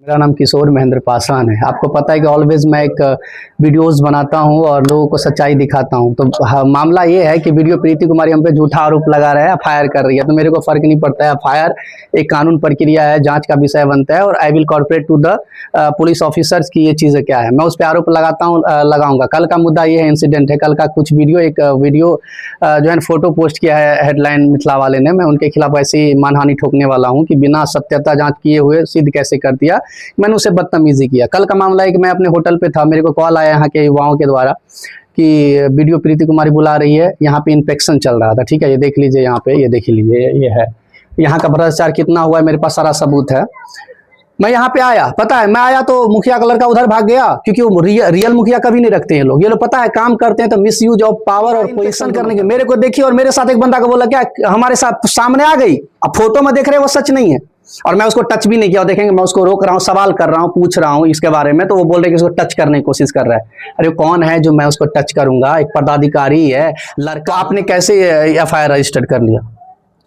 मेरा नाम किशोर महेंद्र पासवान है। आपको पता है कि ऑलवेज मैं एक वीडियोस बनाता हूं और लोगों को सच्चाई दिखाता हूं। तो मामला ये है कि वीडियो प्रीति कुमारी हम पे झूठा आरोप लगा रहा है, एफआईआर कर रही है। तो मेरे को फर्क नहीं पड़ता है, एफआईआर एक कानून प्रक्रिया है, जांच का विषय बनता है और I will cooperate to the police officers की ये चीज़ें क्या है, मैं उस पर आरोप लगाता हूँ, लगाऊंगा। कल का मुद्दा ये है, इंसिडेंट है, कल का कुछ वीडियो जो है फोटो पोस्ट किया है हेडलाइन मिथिला वाले ने। मैं उनके खिलाफ ऐसी मानहानि ठोकने वाला हूँ कि बिना सत्यता जाँच किए हुए सिद्ध कैसे कर दिया, मैंने उसे बदतमीजी किया। कल का मामला है कि मैं अपने होटल पे था, मेरे को कॉल आया यहाँ के युवाओं के द्वारा कि वीडियो प्रीति कुमारी बुला रही है, यहाँ पे इंस्पेक्शन चल रहा था। ठीक है, ये देख लीजिए, यहाँ पे ये देख लीजिए, ये है यहाँ का भ्रष्टाचार कितना हुआ है, मेरे पास सारा सबूत है। मैं यहाँ पे आया, पता है मैं आया तो मुखिया का लड़का उधर भाग गया, क्योंकि वो रियल मुखिया कभी नहीं रखते हैं लोग। ये लोग पता है काम करते हैं तो मिस यूज ऑफ पावर और पोजीशन करने के। मेरे को देखिए, और मेरे साथ एक बंदा को बोला क्या हमारे साथ सामने आ गई, अब फोटो में देख रहे वो सच नहीं है, और मैं उसको टच भी नहीं किया। और देखेंगे मैं उसको रोक रहा हूँ, सवाल कर रहा हूँ, पूछ रहा हूँ इसके बारे में, तो वो बोल रहे कि उसको टच करने की कोशिश कर रहा है। अरे कौन है जो मैं उसको टच करूंगा, एक पदाधिकारी है लड़का। तो आपने कैसे एफआईआर रजिस्टर कर लिया?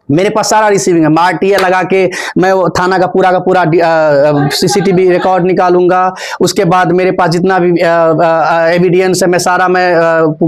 मेरे पास सारा रिसीविंग है, आरटीए लगा के मैं थाना का पूरा सीसीटीवी रिकॉर्ड निकालूंगा। उसके बाद मेरे पास जितना भी एविडेंस है मैं सारा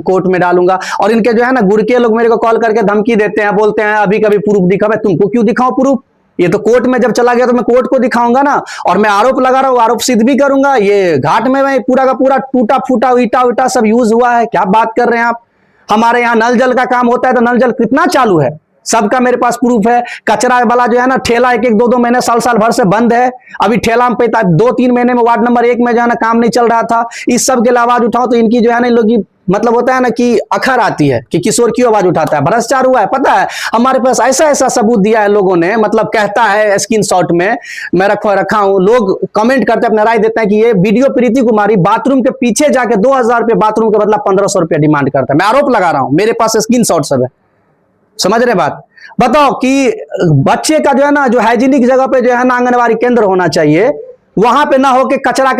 कोर्ट में डालूंगा। और इनके जो है ना गुड़के लोग मेरे को कॉल करके धमकी देते हैं, बोलते हैं अभी कभी प्रूफ दिखा। मैं तुमको क्यों दिखाऊं प्रूफ? ये तो कोर्ट में जब चला गया तो मैं कोर्ट को दिखाऊंगा ना। और मैं आरोप लगा रहा हूँ, आरोप सिद्ध भी करूंगा। ये घाट में मैं पूरा का पूरा टूटा फूटा ईटा सब यूज हुआ है, क्या बात कर रहे हैं आप? हमारे यहाँ नल जल का काम होता है तो नल जल कितना चालू है, सबका मेरे पास प्रूफ है। कचरा वाला जो है ना ठेला एक दो महीने साल भर से बंद है। अभी ठेला में 2-3 महीने में वार्ड नंबर 1 में जो है ना काम नहीं चल रहा था। इस सब के लिए आवाज उठाओ तो इनकी जो है ना इन लोग की मतलब होता है ना कि अखर आती है कि किशोर क्यों आवाज उठाता है, भ्रष्टाचार हुआ है। पता है हमारे पास ऐसा सबूत दिया है लोगों ने, मतलब कहता है स्क्रीनशॉट में मैं रखा हूं। लोग कमेंट करते अपना राय देते हैं कि ये वीडियो प्रीति कुमारी बाथरूम के पीछे जाके 2000 रुपये बाथरूम के बदला 1500 रुपये डिमांड करता है। मैं आरोप लगा रहा हूं, मेरे पास स्क्रीनशॉट सब है। समझ रहे बात? बताओ कि बच्चे का जो है ना, जो हाइजीनिक जगह पे जो है ना आंगनबाड़ी केंद्र होना चाहिए, वहां पे ना हो के कचरा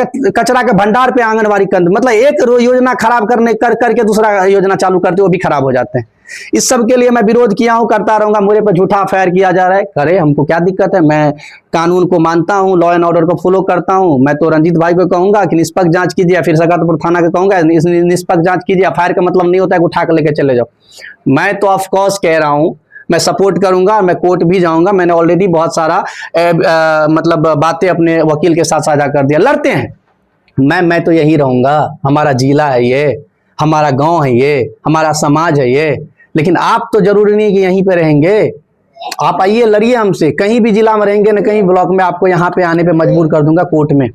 के भंडार पे आंगनबाड़ी केंद्र। मतलब एक योजना खराब करके दूसरा योजना चालू करते, वो भी खराब हो जाते हैं। इस सब के लिए मैं विरोध किया हूं, करता रहूंगा। मेरे पर झूठा एफआईआर किया जा रहा है, करे, हमको क्या दिक्कत है? मैं कानून को मानता हूं, लॉ एंड ऑर्डर को फॉलो करता हूं। मैं तो रंजीत भाई को कहूंगा कि निष्पक्ष जांच कीजिए, फिर सगातपुर थाना को कहूंगा निष्पक्ष जांच कीजिए। एफआईआर का मतलब नहीं होता है कि उठा कर लेके चले जाओ। मैं तो ऑफकोर्स कह रहा हूं, मैं सपोर्ट करूंगा, मैं कोर्ट भी जाऊंगा। मैंने ऑलरेडी बहुत सारा मतलब बातें अपने वकील के साथ साझा कर दिया। लड़ते हैं, मैं तो यही रहूंगा। हमारा जिला है ये, हमारा गांव है ये, हमारा समाज है ये। लेकिन आप तो जरूरी नहीं कि यहीं पे रहेंगे। आप आइए, लड़िए हमसे। कहीं भी जिला में रहेंगे ना, कहीं ब्लॉक में, आपको यहाँ पे आने पे मजबूर कर दूंगा कोर्ट में।